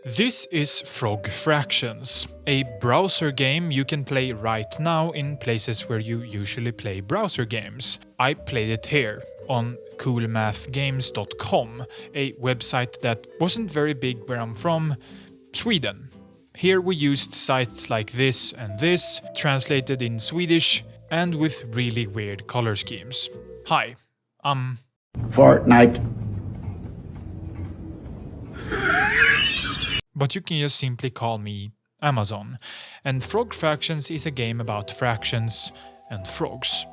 This is Frog Fractions, a browser game you can play right now in places where you usually play browser games. I played it here, on coolmathgames.com, a website that wasn't very big where I'm from, Sweden. Here we used sites like this and this, translated in Swedish, and with really weird color schemes. Hi, Fortnite. But you can just simply call me Amazon. And Frog Fractions is a game about fractions and frogs.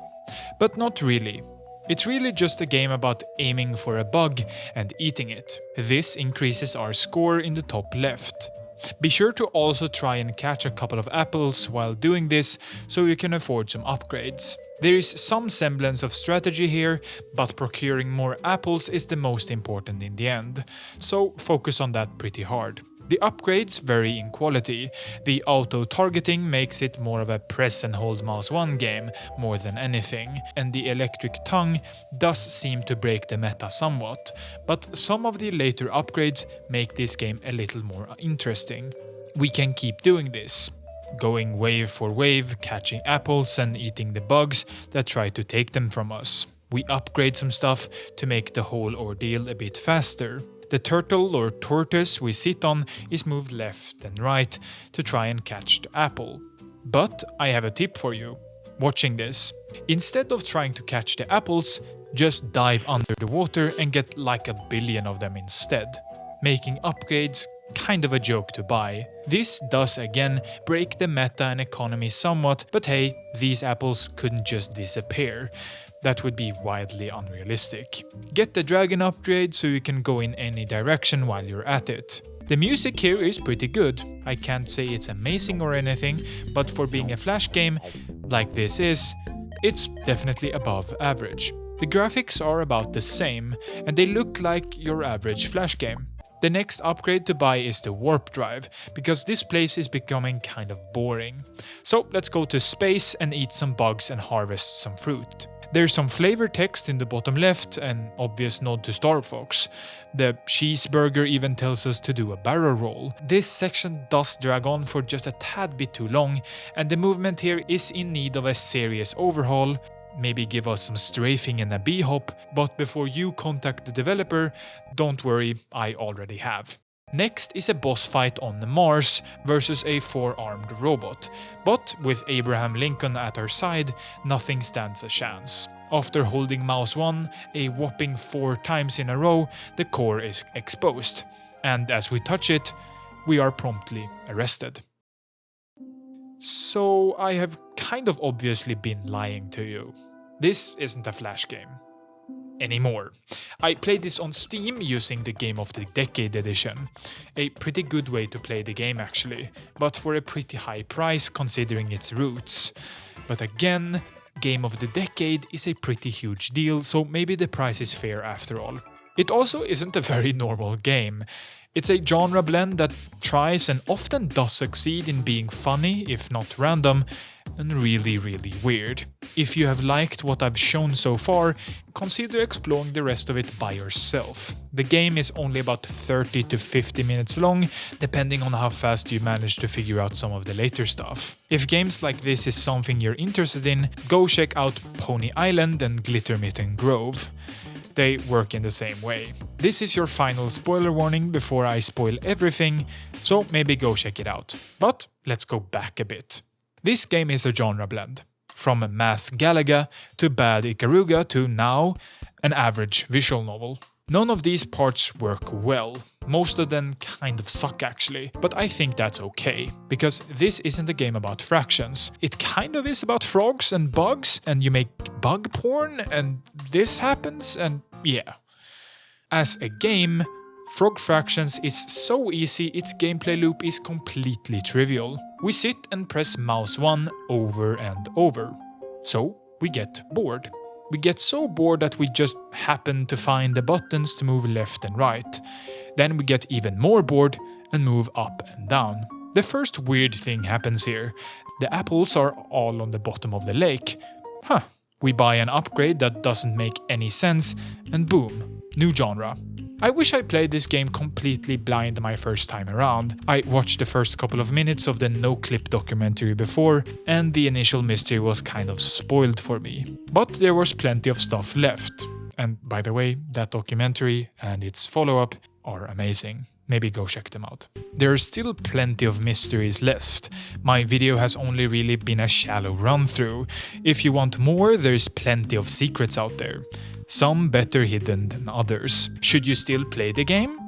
But not really. It's really just a game about aiming for a bug and eating it. This increases our score in the top left. Be sure to also try and catch a couple of apples while doing this so you can afford some upgrades. There is some semblance of strategy here, but procuring more apples is the most important in the end, so focus on that pretty hard. The upgrades vary in quality. The auto-targeting makes it more of a press and hold mouse 1 game more than anything, and the electric tongue does seem to break the meta somewhat, but some of the later upgrades make this game a little more interesting. We can keep doing this, going wave for wave, catching apples and eating the bugs that try to take them from us. We upgrade some stuff to make the whole ordeal a bit faster. The turtle or tortoise we sit on is moved left and right to try and catch the apple. But I have a tip for you. Watching this, instead of trying to catch the apples, just dive under the water and get like 1 billion of them instead, making upgrades kind of a joke to buy. This does again break the meta and economy somewhat, but hey, these apples couldn't just disappear. That would be wildly unrealistic. Get the dragon upgrade so you can go in any direction while you're at it. The music here is pretty good. I can't say it's amazing or anything, but for being a flash game like this is, it's definitely above average. The graphics are about the same, and they look like your average flash game. The next upgrade to buy is the warp drive, because this place is becoming kind of boring. So let's go to space and eat some bugs and harvest some fruit. There's some flavor text in the bottom left, an obvious nod to Star Fox. The cheeseburger even tells us to do a barrel roll. This section does drag on for just a tad bit too long, and the movement here is in need of a serious overhaul. Maybe give us some strafing and a b-hop, but before you contact the developer, don't worry, I already have. Next is a boss fight on Mars versus a 4-armed robot, but with Abraham Lincoln at our side, nothing stands a chance. After holding mouse 1 a whopping 4 times in a row, the core is exposed, and as we touch it, we are promptly arrested. So I have kind of obviously been lying to you. This isn't a flash game. Anymore. I played this on Steam using the Game of the Decade edition. A pretty good way to play the game actually, but for a pretty high price considering its roots. But again, Game of the Decade is a pretty huge deal, so maybe the price is fair after all. It also isn't a very normal game. It's a genre blend that tries and often does succeed in being funny, if not random, and really weird. If you have liked what I've shown so far, consider exploring the rest of it by yourself. The game is only about 30 to 50 minutes long, depending on how fast you manage to figure out some of the later stuff. If games like this is something you're interested in, go check out Pony Island and Glittermitten Grove. They work in the same way. This is your final spoiler warning before I spoil everything, so maybe go check it out. But let's go back a bit. This game is a genre blend. From Math Galaga to Bad Ikaruga to now, an average visual novel. None of these parts work well. Most of them kind of suck actually, but I think that's okay, because this isn't a game about fractions. It kind of is about frogs and bugs, and you make bug porn, and this happens, and yeah. As a game, Frog Fractions is so easy its gameplay loop is completely trivial. We sit and press mouse 1 over and over. So we get bored. We get so bored that we just happen to find the buttons to move left and right. Then we get even more bored and move up and down. The first weird thing happens here. The apples are all on the bottom of the lake. We buy an upgrade that doesn't make any sense, and boom, New genre. I wish I played this game completely blind my first time around. I watched the first couple of minutes of the No-Clip documentary before, and the initial mystery was kind of spoiled for me. But there was plenty of stuff left. And by the way, that documentary and its follow-up are amazing. Maybe go check them out. There are still plenty of mysteries left. My video has only really been a shallow run-through. If you want more, there's plenty of secrets out there. Some better hidden than others. Should you still play the game?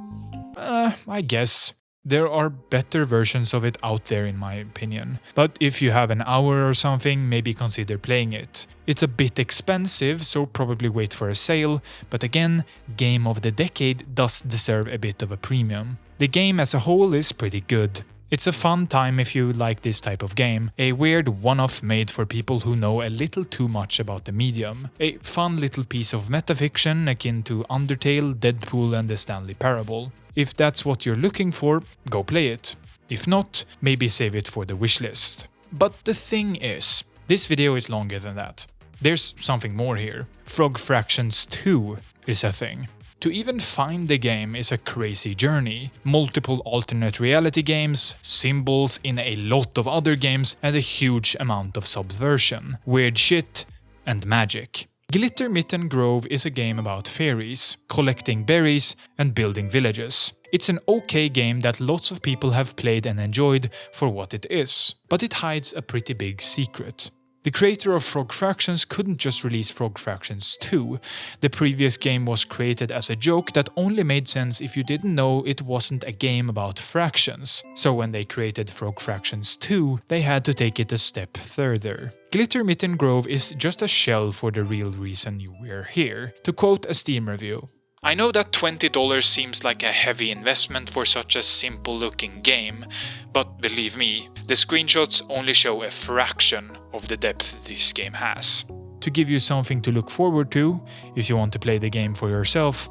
I guess. There are better versions of it out there in my opinion. But if you have an hour or something, maybe consider playing it. It's a bit expensive, so probably wait for a sale, but again, Game of the Decade does deserve a bit of a premium. The game as a whole is pretty good. It's a fun time if you like this type of game, a weird one-off made for people who know a little too much about the medium, a fun little piece of metafiction akin to Undertale, Deadpool and the Stanley Parable. If that's what you're looking for, go play it. If not, maybe save it for the wishlist. But the thing is, this video is longer than that. There's something more here. Frog Fractions 2 is a thing. To even find the game is a crazy journey. Multiple alternate reality games, symbols in a lot of other games, and a huge amount of subversion, weird shit, and magic. Glitter Mitten Grove is a game about fairies, collecting berries, and building villages. It's an okay game that lots of people have played and enjoyed for what it is, but it hides a pretty big secret. The creator of Frog Fractions couldn't just release Frog Fractions 2. The previous game was created as a joke that only made sense if you didn't know it wasn't a game about fractions. So when they created Frog Fractions 2, they had to take it a step further. Glitter Mitten Grove is just a shell for the real reason you were here. To quote a Steam review, "I know that $20 seems like a heavy investment for such a simple-looking game, but believe me, the screenshots only show a fraction of the depth this game has." To give you something to look forward to, if you want to play the game for yourself,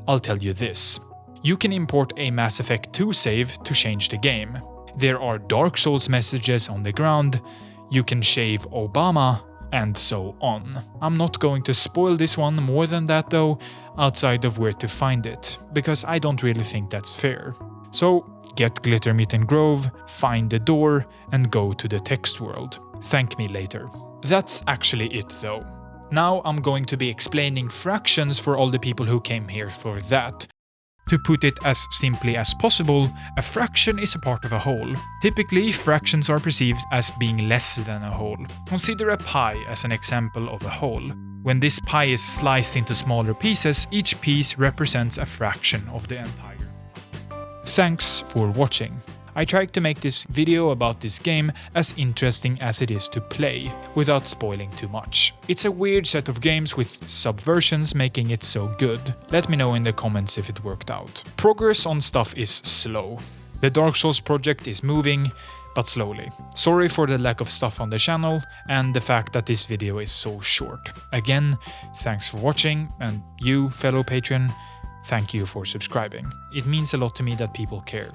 I'll tell you this. You can import a Mass Effect 2 save to change the game. There are Dark Souls messages on the ground, you can shave Obama, and so on. I'm not going to spoil this one more than that though, outside of where to find it, because I don't really think that's fair. So get Glitter Mitten Grove, find the door, and go to the text world. Thank me later. That's actually it though. Now I'm going to be explaining fractions for all the people who came here for that. To put it as simply as possible, a fraction is a part of a whole. Typically, fractions are perceived as being less than a whole. Consider a pie as an example of a whole. When this pie is sliced into smaller pieces, each piece represents a fraction of the entire pie. Thanks for watching. I tried to make this video about this game as interesting as it is to play, without spoiling too much. It's a weird set of games with subversions making it so good. Let me know in the comments if it worked out. Progress on stuff is slow. The Dark Souls project is moving, but slowly. Sorry for the lack of stuff on the channel, and the fact that this video is so short. Again, thanks for watching, and you, fellow patron, thank you for subscribing. It means a lot to me that people care.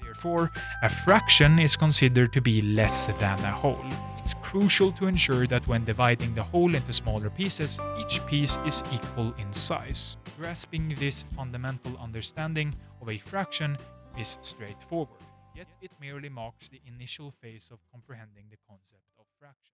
Therefore, a fraction is considered to be less than a whole. It's crucial to ensure that when dividing the whole into smaller pieces, each piece is equal in size. Grasping this fundamental understanding of a fraction is straightforward, yet it merely marks the initial phase of comprehending the concept of fraction.